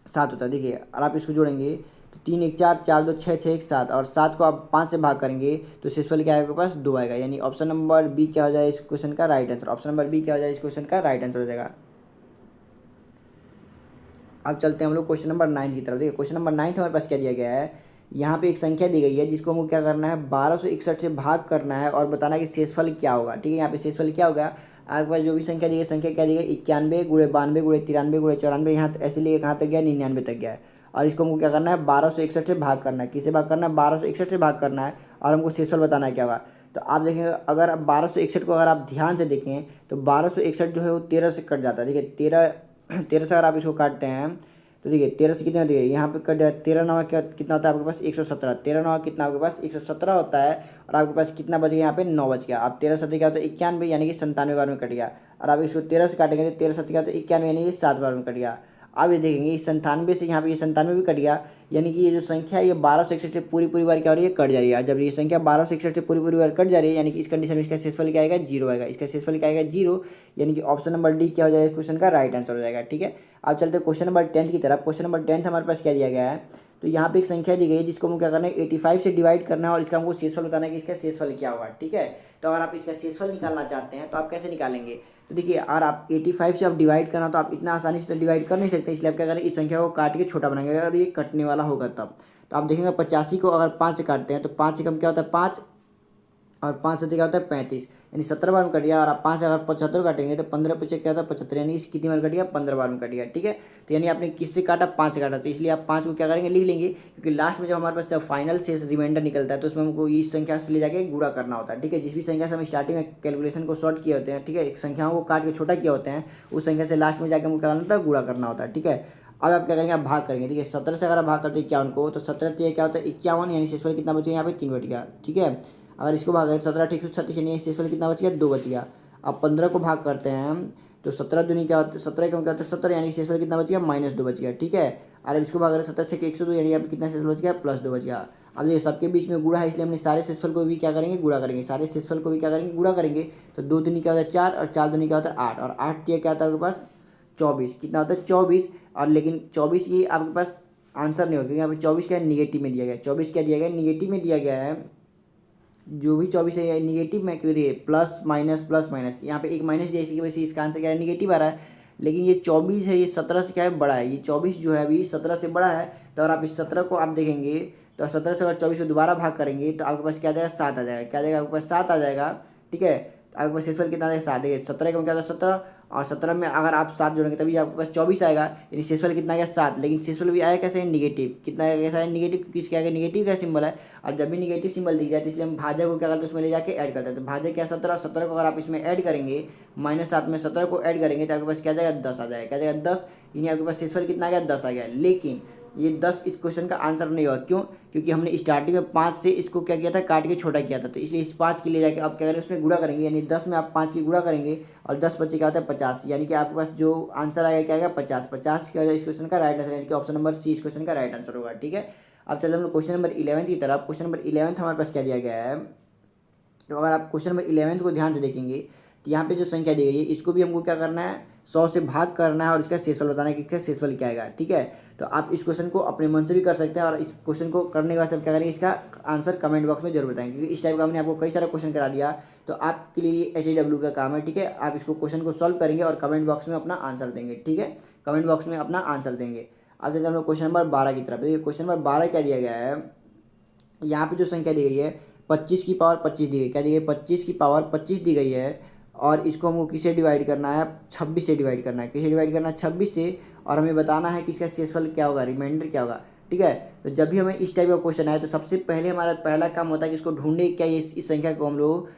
7 होता है। देखिए और आप इसको जोड़ेंगे तो 3 1 4, 4 2 6, 6 1 7, और 7 को आप 5 से भाग करेंगे तो शेषफल क्या आएगा, आपके पास 2 आएगा। यानी ऑप्शन नंबर बी क्या हो जाए इस क्वेश्चन का right answer. Option number B क्या हो जाए इस क्वेश्चन का राइट आंसर हो जाएगा। अब चलते हैं हम लोग क्वेश्चन नंबर 9 की तरफ। देखिए क्वेश्चन नंबर 9 हमारे पास क्या दिया गया है, यहाँ पे एक संख्या दी गई है जिसको हमको क्या करना है, 1261 से भाग करना है और बताना है कि शेषफल क्या होगा। ठीक है, यहाँ पे शेषफल क्या होगा, आपके पास जो भी संख्या दी गई, संख्या क्या दी गई, 91 गुणे 92 गुणे 93 गुणे 94, यहाँ ऐसे लिए कहाँ तक गया, 99 तक गया है। और इसको हमको क्या करना है, 1261 से भाग करना है। किससे भाग करना है, 1261 से भाग करना है, और हमको शेषफल बताना है क्या होगा। तो आप देखेंगे अगर आप 1261 को अगर आप ध्यान से देखें तो 1261 जो है वो 13 से कट जाता है। देखिए 13 से अगर आप इसको काटते हैं तो देखिए 13 से कितना, देखिए यहाँ पे कट जाए, 13 9 क्या कितना होता है आपके पास, 117, 13 9 कितना आपके पास 117 होता है। और आपके पास कितना बच गया, यहाँ पे 9 बच गया। आप 13 7 क्या होता है 91, यानी कि 97 बार में कट गया। और आप इसको 13 से काटेंगे तो 13 7 क्या होता है 91, यानी कि 7 बार में कट गया। अब ये देखेंगे इस 97 से यहाँ पे ये 97 भी कट गया, यानी कि ये जो संख्या है ये 1261 से पूरी पूरी बार क्या हो रही है, कट जा रही है। जब ये संख्या 1261 से पूरी पूरी बार कट जा रही है, यानी कि इस कंडीशन में इसका शेषफल क्या आएगा, 0 आएगा। इसका शेषफल क्या आएगा, 0, यानी कि ऑप्शन नंबर डी क्या हो जाएगा इस क्वेश्चन का राइट आंसर हो जाएगा। ठीक है, अब चलते हैं क्वेश्चन नंबर 10 की तरफ। क्वेश्चन नंबर 10 हमारे पास क्या दिया गया है, तो यहाँ पे एक संख्या दी गई है जिसको हमको क्या करना है, 85 से डिवाइड करना है और इसका हमको शेषफल बताना है कि इसका शेषफल क्या होगा। ठीक है, तो अगर आप इसका शेषफल निकालना चाहते हैं तो आप कैसे निकालेंगे, तो देखिए अगर आप 85 से आप डिवाइड करना तो आप इतना आसानी से तो डिवाइड कर नहीं सकते, इसलिए आप क्या करें, इस संख्या को काट के छोटा बनाएंगे। अगर ये कटने वाला होगा तब तो आप देखेंगे 85 को अगर 5 से काटते हैं तो 5 से कम क्या होता है 5, और 5 से क्या होता है 35, यानी 17 बार में कट गया। और आप 5 से अगर 75 काटेंगे तो 15 पीछे क्या होता है 75, यानी इस कितनी बार कट गया, 15 बार में कट गया। ठीक है, तो यानी आपने किससे काटा, 5 से काटा, तो इसलिए आप 5 को क्या करेंगे, लिख लेंगे, क्योंकि लास्ट में जब हमारे पास जब फाइनल से रिमाइंडर निकलता है तो उसमें हमको इस संख्या से ले जाके गुणा करना होता है। ठीक है, जिस भी संख्या से हम स्टार्टिंग में कैलकुलेशन को शॉर्ट किए होते हैं, ठीक है, एक संख्याओं को काट के छोटा किया होते हैं, उस संख्या से लास्ट में जाकर हमको क्या करना होता है, गुणा करना होता है। ठीक है, अब आप क्या करेंगे, आप भाग करेंगे। ठीक है, 17 से अगर आप भाग करते हैं 51 को तो 17 क्या होता है 51, यानी शेषफल कितना बच गया, यहाँ पे 3 बच गया। ठीक है, अगर इसको भाग करें 17 ठीक 136, यानी शेषफल कितना बच गया, 2 बच गया। अब 15 को भाग करते हैं तो 17 दूनी क्या होता है, 17 का क्या होता है 17, यानी शेषफल कितना बच गया, -2 बच गया। ठीक है, और अब इसको भाग करें 17 6 102, यानी यहाँ पे कितना शेषफल बच गया, +2 बच गया। अब ये सबके बीच में गुणा है, इसलिए हमने सारे शेषफल को भी क्या करेंगे, गुणा करेंगे। सारे शेषफल को भी क्या करेंगे, गुणा करेंगे। तो 2 दूनी क्या होता है 4, और 4 दूनी क्या होता है 8, और 8 क्या होता है आपके पास 24, कितना होता है 24। और लेकिन 24 ये आपके पास आंसर नहीं होगा, क्योंकि यहाँ पे 24 क्या है, निगेटिव में दिया गया है। 24 क्या दिया गया है, निगेटिव में दिया गया है। जो भी 24 है निगेटिव में क्यों दिए, प्लस माइनस, यहाँ पे एक माइनस दिया, इसी की वजह से इसका आंसर क्या है, निगेटिव आ रहा है। लेकिन ये 24 है, ये 17 से क्या है, बड़ा है। ये 24 जो है अभी 17 से बड़ा है। तो अगर आप इस 17 को आप देखेंगे तो 17 से अगर 24 को दोबारा भाग करेंगे तो आपके पास क्या आ जाएगा, 7 आ जाएगा। क्या आ जाएगा, आपके पास 7 आ जाएगा। ठीक है, तो आपके पास शेषफल कितना आ जाएगा, 7। देखिए 17 का क्या था, 17, और 17 में अगर आप 7 जोड़ेंगे तभी आपके पास 24 आएगा। यानी शेषफल कितना आ गया, 7। लेकिन शेषफल भी आया कैसे, निगेटिव। कितना आया, कैसा है, निगेटिव, क्योंकि इसके आगे निगेटिव का सिंबल है। और जब भी निगेटिव सिंबल दिख जाए तो इसलिए हम भाजक को क्या करते हैं, उसमें ले जाके ऐड करते हैं। तो भाजक क्या, 17, 17 को अगर आप इसमें ऐड करेंगे, -7 में 17 को ऐड करेंगे तो आपके पास क्या आ जाएगा, 10 आ जाएगा। क्या आ जाएगा, 10। यानी आपके पास शेषफल कितना आ गया, 10 आ गया। लेकिन ये 10 इस क्वेश्चन का आंसर नहीं होगा। क्यों, क्योंकि हमने स्टार्टिंग में 5 से इसको क्या किया था, काट के छोटा किया था। तो इसलिए इस 5 के ले जाके आप क्या करेंगे, उसमें गुणा करेंगे। यानी 10 में आप 5 की गुणा करेंगे और 10 बच्चे क्या होता है, 50। यानी कि आपके पास जो आंसर आएगा क्या आएगा, 50। 50 क्या होगा इस क्वेश्चन का राइट आंसर, यानी कि ऑप्शन नंबर सी इस क्वेश्चन का राइट आंसर होगा। ठीक है, अब चलो हम लोग क्वेश्चन नंबर 11 की तरफ। क्वेश्चन नंबर 11 हमारे पास क्या दिया गया है, तो अगर आप क्वेश्चन नंबर 11 को ध्यान से देखेंगे तो यहाँ पे जो संख्या दी गई है इसको भी हमको क्या करना है, 100 से भाग करना है और इसका शेषफल बताना है कि इसका शेषफल क्या आएगा। ठीक है, तो आप इस क्वेश्चन को अपने मन से भी कर सकते हैं और इस क्वेश्चन को करने के बाद सब क्या करेंगे, इसका आंसर कमेंट बॉक्स में जरूर बताएंगे, क्योंकि इस टाइप का हमने आपको कई सारा क्वेश्चन करा दिया। तो आपके लिए HAW का काम है। ठीक है, आप इसको क्वेश्चन को सॉल्व करेंगे और कमेंट बॉक्स में अपना आंसर देंगे। ठीक है, कमेंट बॉक्स में अपना आंसर देंगे। अब चलते हम लोग क्वेश्चन नंबर 12 की तरफ। देखिए क्वेश्चन नंबर 12 क्या दिया गया है, यहाँ पे जो संख्या दी गई है 25 की पावर 25 दी गई। क्या दी गई, 25 की पावर 25 दी गई है। और इसको हमको किससे डिवाइड करना है, 26 से डिवाइड करना है। किससे डिवाइड करना है, 26 से। और हमें बताना है कि इसका शेषफल क्या होगा, रिमाइंडर क्या होगा। ठीक है, तो जब भी हमें इस टाइप का क्वेश्चन आए तो सबसे पहले हमारा पहला काम होता है कि इसको ढूंढे क्या ये इस संख्या को हम लोग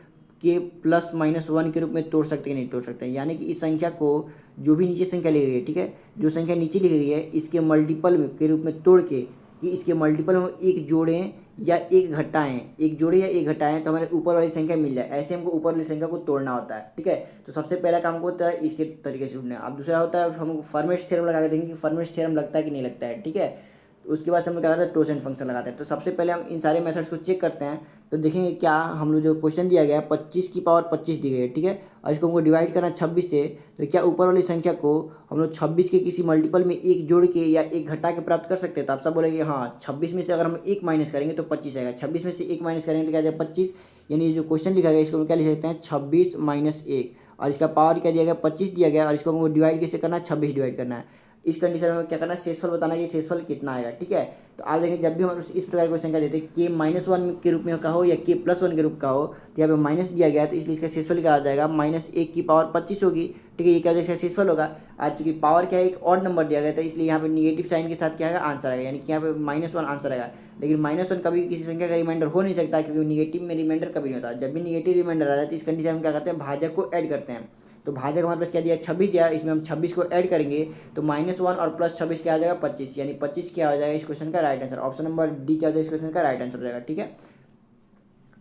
के +-1 के रूप में तोड़ सकते हैं कि नहीं तोड़ सकते हैं। यानी कि इस संख्या को जो भी नीचे संख्या लिखी गई है, ठीक है, जो संख्या नीचे लिखी गई है इसके मल्टीपल के रूप में तोड़ के, कि इसके मल्टीपल में एक जोड़ें या एक घटाएं, एक जोड़े या एक घटाएं तो हमारे ऊपर वाली संख्या मिल जाए। ऐसे हमको ऊपर वाली संख्या को तोड़ना होता है। ठीक है, तो सबसे पहला काम को होता है इसके तरीके से ढूंढना। अब दूसरा होता है हम फर्मेट थ्योरम लगा के देखेंगे कि फर्मेट थ्योरम लगता है कि नहीं लगता है। ठीक है, उसके बाद हम लोग क्या करते हैं, टोसेंट फंक्शन लगाते हैं। तो सबसे पहले हम इन सारे मेथड्स को चेक करते हैं। तो देखेंगे क्या हम लोग जो क्वेश्चन दिया गया है 25 की पावर 25 दी गई है। ठीक है, और इसको हमको डिवाइड करना 26 से। तो क्या ऊपर वाली संख्या को हम लोग 26 के किसी मल्टीपल में एक जोड़ के या एक घटा के प्राप्त कर सकते हैं। तो आप सब बोलेंगे हाँ, 26 में से अगर हम एक माइनस करेंगे तो 25 आएगा। 26 में से एक माइनस करेंगे तो क्या जाएगा, 25। यानी ये जो क्वेश्चन लिखा गया इसको हम क्या लिख सकते हैं, 26 - 1। और इसका पावर क्या दिया गया, 25 दिया गया। और इसको हमको डिवाइड कैसे करना है, 26 डिवाइड करना है। इस कंडीशन में क्या करना है, शेषफल बताना है कि शेषफल कितना आएगा। ठीक है, तो आप देखें जब भी हम इस प्रकार क्वेश्चन का देते हैं k-1 के रूप में का हो या k+1 के रूप का हो, तो यहाँ पे माइनस दिया गया है तो इसलिए इसका शेषफल क्या आ जाएगा, -1 की पावर 25 होगी। ठीक है, ये क्या हो जाएगा, इसका शेषफल होगा। आज चूंकि पावर क्या है, एक ऑड नंबर दिया गया था इसलिए यहाँ पे निगेटिव साइन के साथ क्या आएगा, आंसर आएगा। यानी कि यहाँ पे -1 आंसर आएगा। लेकिन -1 कभी किसी संख्या का रिमाइंडर हो नहीं सकता, क्योंकि निगेटिव में रिमाइंडर कभी नहीं होता। जब भी निगेटिव रिमाइंडर आ जाता है इस कंडीशन में क्या करते हैं, भाजक को ऐड करते हैं। तो भाजक हमारे पास क्या दिया, 26 दिया, इसमें हम 26 को ऐड करेंगे तो -1 और +26 क्या आ जाएगा, 25। यानी 25 क्या हो जाएगा इस क्वेश्चन का right answer. Option number D क्या हो जाएगा इस क्वेश्चन का राइट आंसर हो जाएगा। ठीक है,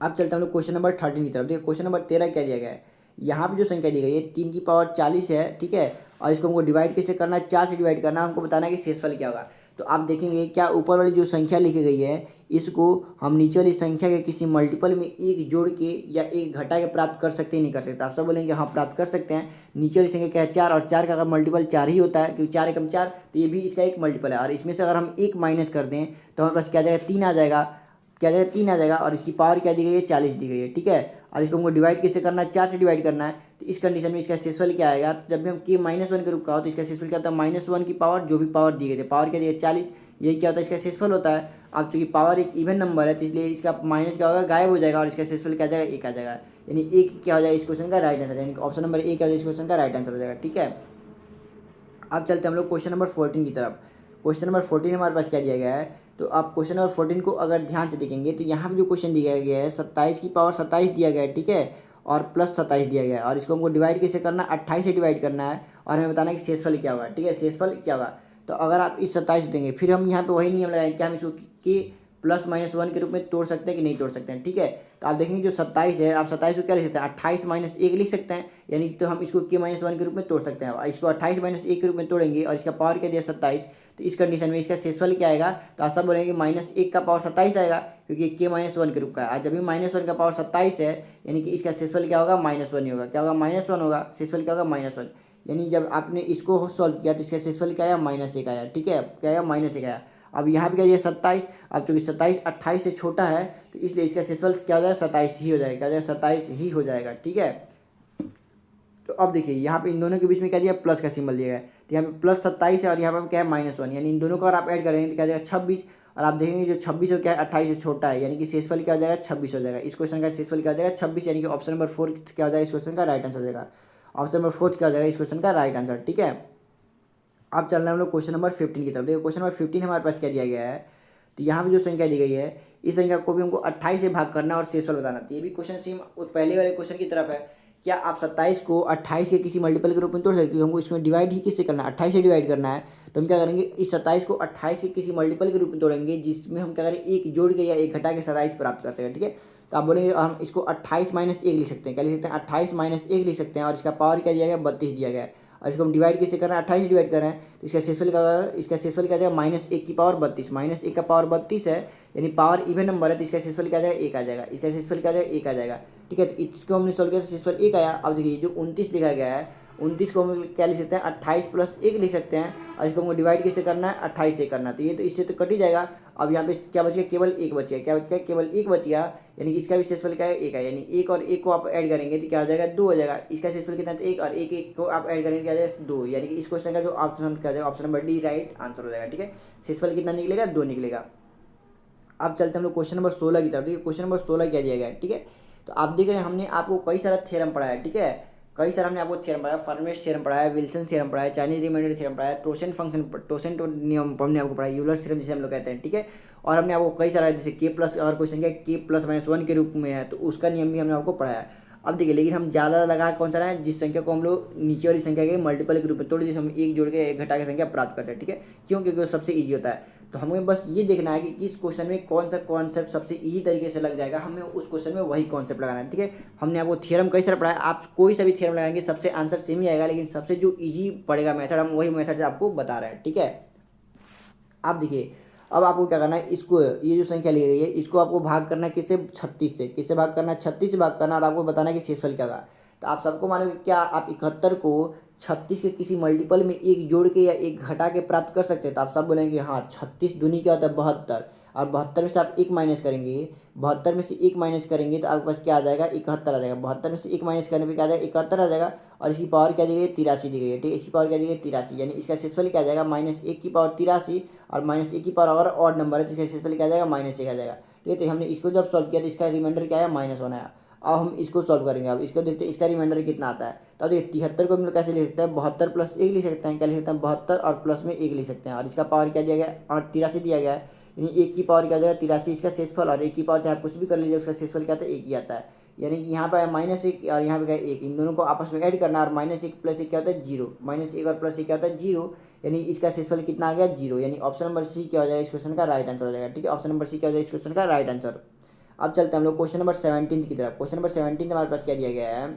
अब चलते हैं हम लोग क्वेश्चन नंबर 13 की तरफ। देखिए क्वेश्चन नंबर 13 क्या दिया गया है, यहाँ पे जो संख्या दी गई है 3 की पावर 40 है। ठीक है, और इसको हमको डिवाइड कैसे करना है, 4 से डिवाइड करना है। हमको बताना है कि शेषफल क्या होगा। तो आप देखेंगे क्या ऊपर वाली जो संख्या लिखी गई है इसको हम नीचे वाली संख्या के किसी मल्टीपल में एक जोड़ के या एक घटा के प्राप्त कर सकते हैं, नहीं कर सकते। आप सब बोलेंगे हाँ प्राप्त कर सकते हैं। नीचे वाली संख्या क्या है, 4, और 4 का अगर मल्टीपल 4 ही होता है, क्योंकि 4 एकम 4, तो ये भी इसका एक मल्टीपल है। और इसमें से अगर हम एक माइनस कर दें तो हमारे पास क्या आ जाएगा, 3 आ जाएगा। क्या आ जाएगा, 3 आ जाएगा। और इसकी पावर क्या दी गई है, 40 दी गई है। ठीक है, और इसको हमको डिवाइड कैसे करना है, 4 से डिवाइड करना है। तो इस कंडीशन में इसका शेषफल क्या आएगा, जब भी हम k-1 के रूप का हो तो इसका शेषफल क्या होता है, -1 की पावर जो भी पावर दी गई थी, पावर क्या दी है 40, यही क्या होता है इसका शेषफल होता है। अब चूंकि पावर एक इवन नंबर है तो इसलिए इसका माइनस क्या होगा, गायब हो जाएगा और इसका शेषफल क्या आ जाएगा, 1 आ जाएगा। यानी 1 क्या हो जाएगा इस क्वेश्चन का राइट आंसर, यानी ऑप्शन नंबर 1 क्या हो जाएगा इस क्वेश्चन का राइट आंसर हो जाएगा। ठीक है, अब चलते हैं हम लोग क्वेश्चन नंबर 14 की तरफ। क्वेश्चन नंबर 14 हमारे पास क्या दिया गया है, तो आप क्वेश्चन नंबर 14 को अगर ध्यान से देखेंगे तो यहाँ पे जो क्वेश्चन दिया गया है 27 की पावर 27 दिया गया है। ठीक है, और +27 दिया गया है। और इसको हमको डिवाइड कैसे करना है, 28 से डिवाइड करना है। और हमें बताना है कि शेषफल क्या होगा। ठीक है, शेषफल क्या होगा। तो अगर आप इस 27 देंगे फिर हम यहाँ पे वही नियम लगाएंगे कि हम इसको कि +-1 के रूप में तोड़ सकते हैं कि नहीं तोड़ सकते हैं। ठीक है, तो आप देखेंगे जो 27 है, आप 27 को क्या लिख सकते हैं, 28 - 1 लिख सकते हैं। यानी तो हम इसको k-1 के रूप में तोड़ सकते हैं। इसको 28 - 1 के रूप में तोड़ेंगे और इसका पावर क्या दिया 27। तो इस कंडीशन में इसका शेषफल क्या आएगा, तो आप सब बोलेंगे -1 का पावर 27 आएगा, क्योंकि k-1 के रूप का है। जब भी -1 का पावर 27 है यानी कि इसका शेषफल क्या होगा, -1 ही होगा। क्या होगा, -1 होगा। शेषफल क्या होगा, -1। यानी जब आपने इसको सॉल्व किया तो इसका शेषफल क्या आया, -1 आया। ठीक है, क्या आया, -1 आया। अब यहाँ पे क्या दिया 27। अब चूँकि 27 28 से छोटा है तो इसलिए इसका शेषफल क्या हो जाएगा 27 ही हो जाएगा, क्या हो जाएगा 27 ही हो जाएगा। ठीक है, तो अब देखिए यहाँ पे इन दोनों के बीच में क्या दिया प्लस का सिंबल दिया है, तो यहाँ पे +27 है और यहाँ पे क्या है -1, यानी इन दोनों को अगर आप ऐड करेंगे तो क्या हो जाएगा 26। और आप देखेंगे जो 26 हो क्या है 28 से छोटा है, यानी कि शेषफल क्या हो जाएगा 26 हो जाएगा। इस क्वेश्चन का शेषफल क्या हो जाएगा 26, यानी कि ऑप्शन नंबर 4 क्या हो जाएगा इस क्वेश्चन का राइट आंसर हो जाएगा। ऑप्शन नंबर 4 क्या हो जाएगा इस क्वेश्चन का राइट आंसर। ठीक है, अब चल रहे हैं हम लोग क्वेश्चन नंबर 15 की तरफ। देखिए क्वेश्चन नंबर 15 हमारे पास क्या दिया गया है, तो यहाँ पे जो संख्या दी गई है इस संख्या को भी हमको 28 से भाग करना और शेषफल बताना। तो ये भी क्वेश्चन सेम पहले वाले क्वेश्चन की तरफ है। क्या आप 27 को 28 के किसी मल्टीपल के रूप में तोड़ सकते हो? हमको इसमें डिवाइड ही किससे करना है 28 से डिवाइड करना है। तो हम क्या करेंगे इस 27 को 28 के किसी मल्टीपल के रूप में तोड़ेंगे जिसमें हम क्या करें एक जोड़ के या एक घटा के 27 प्राप्त कर सकें। ठीक है, तो आप बोलेंगे हम इसको 28 - 1 लिख सकते हैं। क्या लिख सकते हैं 28 - 1 लिख सकते हैं और इसका पावर क्या दिया गया 32 दिया गया है। और इसको हम डिवाइड किससे कर रहे हैं 28 डिवाइड कर रहे हैं, तो इसका शेषफल क्या जाएगा -1 की पावर 32। -1 का पावर 32 है, यानी पावर इवन नंबर है तो इसका शेषफल क्या आ जाएगा 1 आ जाएगा। इसका शेषफल क्या आ जाएगा 1 आ जाएगा। ठीक है, तो इसको हमने सॉल्व किया तो शेषफल 1 आया। अब देखिए जो 29 लिखा गया है 29 को हम क्या लिख सकते हैं 28 + 1 लिख सकते हैं और इसको हमको डिवाइड किससे करना है 28 से करना है। तो ये तो इससे तो कट ही जाएगा। अब यहाँ पे क्या बच गया केवल 1 बच गया। क्या बच गया केवल 1 बच गया, यानी कि इसका भी शेषफल क्या है 1 है। यानी 1 और 1 को आप ऐड करेंगे तो क्या हो जाएगा 2 हो जाएगा। इसका शेषफल कितना है 1 और 1 को आप ऐड करेंगे क्या हो जाएगा 2, यानी कि इस क्वेश्चन का जो ऑप्शन क्या जाएगा option number D right answer हो जाएगा। ठीक है, शेषफल कितना निकलेगा 2 निकलेगा। अब चलते हैं हम लोग क्वेश्चन नंबर 16 की तरफ। देखिए क्वेश्चन नंबर 16 क्या दिया गया है। ठीक है, तो आप देख रहे हैं हमने आपको कई सारा थ्योरम पढ़ाया है। ठीक है, कई सारा हमने आपको थ्योरम पढ़ाया, फर्मेश थ्योरम पढ़ाया, विल्सन थ्योरम पढ़ाया, चाइनीज रिमाइंडर थ्योरम पढ़ाया, टोसेंट नियम हमने आपको पढ़ाया, यूलर्स थ्योरम जिसे हम लोग कहते हैं। ठीक है, और हमने आपको कई सारा जैसे k+ अगर क्वेश्चन क्या k+-1 के रूप में है तो उसका नियम भी हमने आपको पढ़ाया। अब देखिए लेकिन हम ज़्यादा लगा कौन सा रहा है जिस संख्या को हम लोग नीचे वाली संख्या के मल्टीपल के रूप में तोड़ जिसे हम एक जोड़ के एक घटा के संख्या प्राप्त करते हैं। ठीक है, क्यों? क्योंकि वो सबसे ईजी होता है। तो हमें बस ये देखना है कि किस क्वेश्चन में कौन सा कॉन्सेप्ट सबसे ईजी तरीके से लग जाएगा, हमें उस क्वेश्चन में वही कॉन्सेप्ट लगाना है। ठीक है, हमने आपको थ्योरम कई सारा पढ़ाया, आप कोई सा भी थ्योरम लगाएंगे सबसे आंसर सेम ही आएगा, लेकिन सबसे जो ईजी पड़ेगा मेथड हम वही मेथड से आपको बता रहे हैं। ठीक है, आप देखिए अब आपको क्या करना है इसको ये जो संख्या ली गई है इसको आपको भाग करना है किससे 36 से। किससे भाग करना है 36 से भाग करना और आपको बताना है कि शेषफल क्या होगा। तो आप सबको मालूम है क्या आप 71 को 36 के किसी मल्टीपल में एक जोड़ के या एक घटा के प्राप्त कर सकते हैं। तो आप सब बोलेंगे हाँ 36 दूनी क्या होता है 72 और 72 में से आप 1 माइनस करेंगे, 72 में से 1 माइनस करेंगे तो आपके पास क्या आ जाएगा 71 आ जाएगा। 72 में से 1 माइनस करने पे क्या आ जाएगा 71 आ जाएगा और इसकी पावर क्या दी गई है 83 दी गई है। ठीक है, इसकी पावर क्या दी गई है 83, यानी इसका शेषफल क्या आ जाएगा -1 की पावर 83 और -1 की पावर अगर ऑड नंबर है तो इसका शेषफल क्या आ जाएगा -1 आ जाएगा। ठीक है, तो हमने इसको जब सॉल्व किया तो इसका रिमाइंडर क्या आया -1 आया। अब हम इसको सॉल्व करेंगे, अब इसको देखते हैं इसका रिमाइंडर कितना आता है। तो देखिए 73 को हम लोग कैसे लिख सकते हैं 72 + 1 लिख सकते हैं। क्या लिख सकते हैं 72 और प्लस में 1 लिख सकते हैं और इसका पावर क्या दिया गया है और 83 दिया गया है, यानी 1 की पावर क्या हो जाएगा 83 इसका शेषफल और 1 की पावर चाहे आप कुछ भी कर लीजिए उसका शेषफल क्या आता है 1 ही आता है। यानी कि यहाँ पर -1 और यहाँ पे क्या 1, इन दोनों को आपस में ऐड करना और -1 + 1 क्या होता है 0, -1 और +1 क्या होता है 0, यानी इसका शेषफल कितना आ गया 0, यानी ऑप्शन नंबर सी क्या हो जाएगा इस क्वेश्चन का राइट आंसर हो जाएगा। ठीक है, ऑप्शन नंबर सी क्या हो जाएगा इस क्वेश्चन का राइट आंसर। अब चलते हैं हम लोग क्वेश्चन नंबर 17 की तरफ। क्वेश्चन नंबर 17 हमारे पास क्या दिया गया है,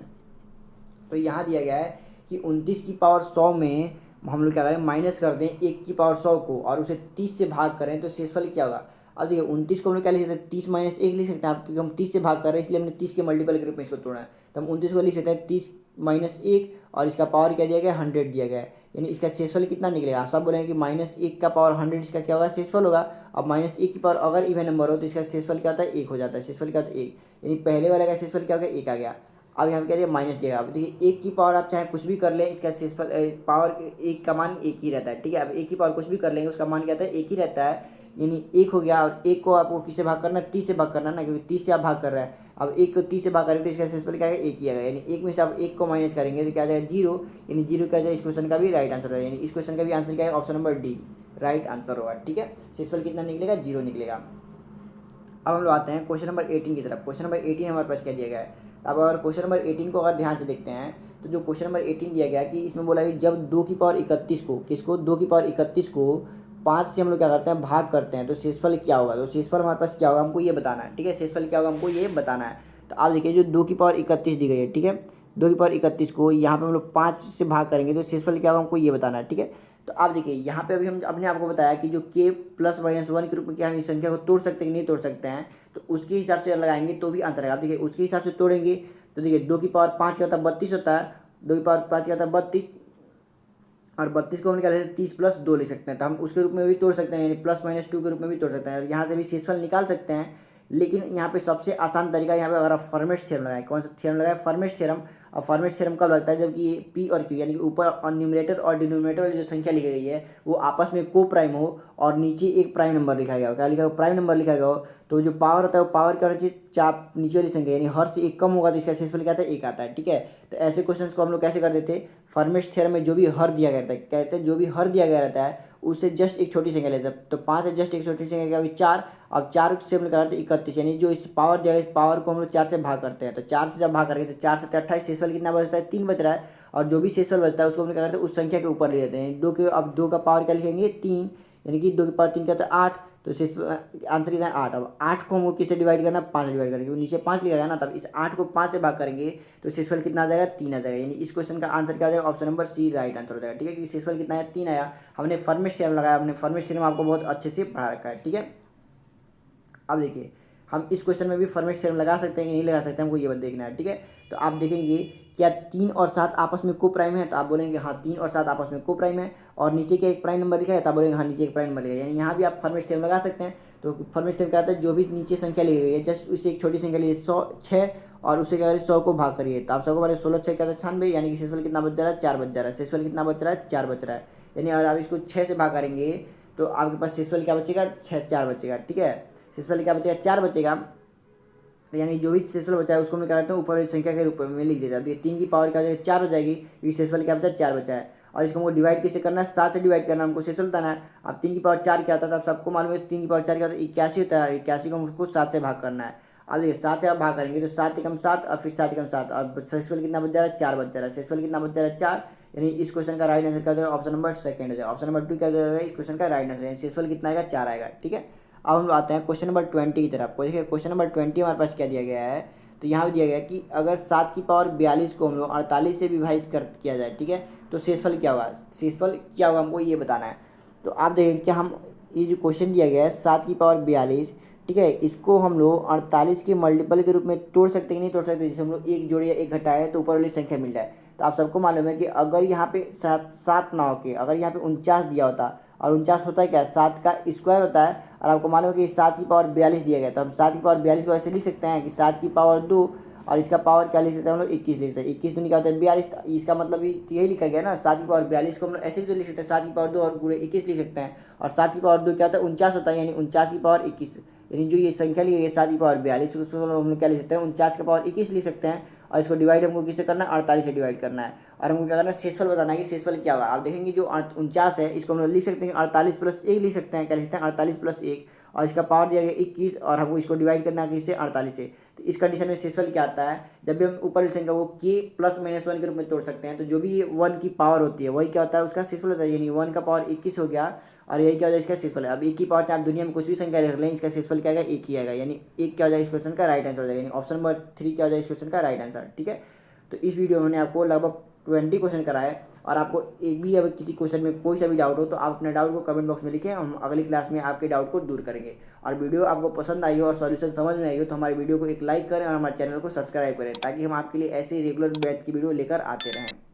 तो यहाँ दिया गया है कि 29 की पावर 100 में हम लोग क्या करें माइनस कर दें 1 की पावर 100 को और उसे 30 से भाग करें तो शेषफल क्या होगा। अब देखिए 29 को हम लोग क्या लिख सकते हैं 30 - 1 लिख सकते हैं आप, क्योंकि हम 30 से भाग कर रहे हैं इसलिए हमने 30 के मल्टीपल के रूप में इसको तोड़ा है। तो हम 29 को लिख सकते हैं 30 - 1 और इसका पावर क्या दिया गया 100 दिया गया है, यानी इसका शेषफल कितना निकलेगा। आप सब बोलेंगे कि -1 का पावर 100 इसका क्या होगा शेषफल होगा। अब -1 की पावर अगर इवन नंबर हो तो इसका शेषफल क्या होता है 1 हो जाता है। शेषफल क्या होता है 1, यानी पहले वाले का शेषफल क्या हो गया 1 आ गया। अब यहाँ क्या दिया माइनस दिया। अब देखिए 1 की पावर आप चाहे कुछ भी कर लें इसका शेषफल पावर 1 का मान 1 ही रहता है। ठीक है, अब 1 की पावर कुछ भी कर लेंगे उसका मान क्या रहता है 1 ही रहता है, यानी 1 हो गया। और 1 को आपको किससे भाग करना है 30 से भाग करना है ना, क्योंकि 30 से आप भाग कर रहे हैं। अब 1 को 30 से भाग करेंगे तो इसका शेषफल क्या है 1 ही आएगा, यानी 1 में से आप 1 को माइनस करेंगे तो क्या आ जाएगा 0, यानी 0 क्या जाएगा इस क्वेश्चन का भी राइट आंसर है, यानी इस क्वेश्चन का भी आंसर क्या है option number D right answer होगा। ठीक है, शेषफल कितना निकलेगा 0 निकलेगा। अब हम लोग आते हैं क्वेश्चन नंबर 18 की तरफ। क्वेश्चन नंबर 18 हमारे पास क्या दिया गया है। अब अगर क्वेश्चन नंबर 18 को अगर ध्यान से देखते हैं तो जो क्वेश्चन नंबर 18 दिया गया कि इसमें बोला कि जब 2 की पावर 31 को किसको 2 की पावर 31 को 5 से हम लोग क्या करते हैं भाग करते हैं तो शेषफल क्या होगा। तो शेषफल हमारे पास क्या होगा हमको ये बताना है। ठीक है, शेषफल क्या होगा हमको ये बताना है। तो आप देखिए जो 2 की पावर 31 दी गई है, ठीक है 2 की पावर 31 को यहाँ पर हम लोग 5 से भाग करेंगे तो शेषफल क्या होगा हमको ये बताना है। ठीक है, तो आप देखिए यहाँ पे अभी हम अपने आपको बताया कि जो k+-1 के रूप में क्या हम इस संख्या को तोड़ सकते हैं कि नहीं तोड़ सकते हैं, तो उसके हिसाब से लगाएंगे तो भी आंसर आएगा। आप देखिए उसके हिसाब से तोड़ेंगे तो देखिए 2 की पावर 5 का होता है 32 होता है, 2 की पावर 5 का होता है 32, और 32 को हम क्या ले सकते हैं 30 प्लस 2 ले सकते हैं, तो हम उसके रूप में भी तोड़ सकते हैं, यानी प्लस माइनस 2 के रूप में भी तोड़ सकते हैं और यहाँ से भी शेषफल निकाल सकते हैं। लेकिन यहाँ पे सबसे आसान तरीका यहाँ पे अगर आप फर्मेश थ्योरम लगाए, कौन सा थ्योरम लगाए, फर्मेश थ्योरम। और फर्मेश थ्योरम कब लगता है, जबकि पी और क्यू यानी कि ऊपर और न्यूमरेटर और डिनोमिनेटर वाली जो संख्या लिखी गई है वो आपस में को प्राइम हो और नीचे एक प्राइम नंबर लिखा गया हो। क्या लिखा हो, प्राइम नंबर लिखा गया हो। तो जो पावर होता है वो पावर क्या होना चाहिए, चाप नीचे वाली संख्या, यानी हर से एक कम होगा तो इसका शेषफल क्या आता है, एक आता है। ठीक है, तो ऐसे क्वेश्चंस को हम लोग कैसे करते थे, फर्मेश थ्योरम में जो भी हर दिया गया रहता है, कहते हैं जो भी हर दिया गया रहता है उससे जस्ट एक छोटी संख्या लेते हैं। तो 5 से जस्ट एक छोटी संख्या क्या होगी, 4। अब 4 से हम लोग करते हैं 31, यानी जो इस पावर दिया गया, इस पावर को हम लोग 4 से भाग करते हैं। तो 4 से जब भाग करेंगे तो 4 से 28, शेषफल कितना बचता है, 3 बच रहा है। और जो भी शेषफल बचता है उसको हम लोग क्या करते हैं, उस संख्या के ऊपर ले लेते हैं। 2 के, अब 2 का पावर क्या लिखेंगे, 3, यानी कि 2 की पावर 3 क्या होता है, 8। तो आंसर कितना है, 8। अब 8 को हमको किससे डिवाइड करना है, 5 से डिवाइड करेंगे, क्योंकि नीचे 5 लिखा गया ना, तब इस 8 को 5 से भाग करेंगे तो शेषफल कितना आ जाएगा, 3 आ जाएगा। यानी इस क्वेश्चन का आंसर क्या आ जाएगा, option number C right answer हो जाएगा। ठीक है, कि शेषफल कितना है, 3 आया। हमने फर्मेश थ्योरम लगाया, हमने फर्मेश थ्योरम आपको बहुत अच्छे से पढ़ा रखा है। ठीक है, अब देखिए हम इस क्वेश्चन में भी फर्मेश थ्योरम लगा सकते हैं कि नहीं लगा सकते, हमको ये बात देखना है। ठीक है, तो आप देखेंगे क्या 3 और 7 आपस में को प्राइम है, तो आप बोलेंगे हाँ 3 और 7 आपस में को प्राइम है। और नीचे क्या एक प्राइम नंबर लिखा है, तो आप बोलेंगे हाँ नीचे एक प्राइम नंबर लिखा है। यानी यहाँ भी आप फर्मेश थ्योरम लगा सकते हैं। तो फर्मेश थ्योरम क्या आता है, जो भी नीचे संख्या ली गई है जस्ट उससे एक छोटी संख्या ली 6 और उससे क्या करिए 100 को भाग करिए, तो आप 100 को बारे 16 6 क्या 96, यानी कि शेषफल कितना बच जा रहा है, 4 बच जा रहा है। शेषफल कितना बच रहा है, 4 बच रहा है। यानी अगर आप इसको 6 से भाग करेंगे तो आपके पास शेषफल क्या बचेगा, 4 बचेगा। ठीक है, शेषफल क्या बचेगा, 4 बचेगा। यानी जो भी शेषफल बचा है उसको हम क्या करते हैं, ऊपर वाली संख्या के रूप में लिख देते हैं। अब ये 3 की पावर क्या हो जाएगी, 4 हो जाएगी, क्योंकि शेषफल क्या बचा है, 4 बचा है। और इसको हमको डिवाइड किससे करना है, 7 से डिवाइड करना, हमको शेषफल बताना है। अब 3 की पावर 4 क्या होता है, तो आप सबको मालूम है 3 की पावर 4 क्या होता है, 81 होता है। 81 को हमको 7 से भाग करना है। अब देखिए 7 से आप भाग करेंगे तो 7 एकम 7 और फिर 7 एकम 7 और शेषफल कितना बच जा रहा है, 4 बच जा रहा है। शेषफल कितना बच जा रहा है, 4। यानी इस क्वेश्चन का राइट आंसर क्या हो जाएगा, ऑप्शन नंबर सेकंड हो जाएगा। ऑप्शन नंबर 2 क्या हो जाएगा, इस क्वेश्चन का राइट आंसर। शेषफल कितना आएगा, 4 आएगा। ठीक है, अब हम आते हैं क्वेश्चन नंबर 20 की तरफ। देखिए क्वेश्चन नंबर 20 हमारे पास क्या दिया गया है, तो यहाँ दिया गया कि अगर 7 की पावर 42 को हम लोग 48 से विभाजित कर किया जाए, ठीक है, तो शेषफल क्या होगा, शेषफल क्या होगा हमको ये बताना है। तो आप देखें क्या हम ये जो क्वेश्चन दिया गया है 7 की पावर 42, ठीक है, इसको हम लोग 48 के मल्टीपल के रूप में तोड़ सकते हैं कि नहीं तोड़ सकते। जैसे हम लोग एक जोड़े या एक घटाए तो ऊपर वाली संख्या मिल जाए। तो आप सबको मालूम है कि अगर यहाँ पे 7 ना होके अगर यहाँ पे 49 दिया होता, और 49 होता है क्या, 7 का स्क्वायर होता है। और आपको मालूम है कि 7 की पावर 42 दिया गया, तो हम 7 की पावर 42 को ऐसे लिख सकते हैं कि 7 की पावर 2 और इसका पावर क्या लिख सकते हैं हम लोग, 21 लिख सकते हैं। 21 दूनी क्या होता है 42, इसका मतलब यही लिखा गया ना, 7 की पावर 42 को हम लोग ऐसे भी तो लिख सकते हैं, 7 की पावर 2 और गुणे 21 लिख सकते हैं। और 7 की पावर 2 क्या होता है 49 होता है, यानी 49 की पावर 21, यानी जो ये संख्या ली गई है 7 की पावर 42 उसको हम लोग क्या लिख सकते हैं, 49 की पावर 21 लिख सकते हैं। और इसको डिवाइड हमको किससे करना है, 48 से डिवाइड करना है। और हमको क्या करना है, शेषफल बताना है कि शेषफल क्या होगा। आप देखेंगे जो 49 है इसको हम लोग लिख सकते हैं 48 प्लस 1 लिख सकते हैं। क्या लिखते हैं, 48 प्लस 1, और इसका पावर दिया गया 21 और हमको इसको डिवाइड करना है किससे, 48 से। तो इस कंडीशन में शेषफल क्या आता है, जब भी हम ऊपर वाली संख्या को के प्लस माइनस 1 के रूप में तोड़ सकते हैं, तो जो भी 1 की पावर होती है वही क्या होता है, उसका शेषफल होता है। यानी 1 का पावर 21 हो गया और यही क्या हो जाएगा, इसका शेषफल है। अब 1 की पावर चाहे आप दुनिया में कुछ भी संख्या रख लें, इसका शेषफल क्या आएगा, 1 ही आएगा। यानी 1 क्या हो जाएगा इस क्वेश्चन का राइट आंसर हो जाएगा। यानी ऑप्शन नंबर 3 क्या हो जाएगा इस क्वेश्चन का राइट आंसर। ठीक है, तो इस वीडियो में मैंने आपको लगभग 20 क्वेश्चन कराए। और आपको एक भी अगर किसी क्वेश्चन में कोई सा भी डाउट हो तो आप अपने डाउट को कमेंट बॉक्स में लिखें, हम अगली क्लास में आपके डाउट को दूर करेंगे। और वीडियो आपको पसंद आई हो और सॉल्यूशन समझ में आई हो तो हमारे वीडियो को एक लाइक करें और हमारे चैनल को सब्सक्राइब करें, ताकि हम आपके लिए ऐसे रेगुलर मैथ की वीडियो लेकर आते रहें।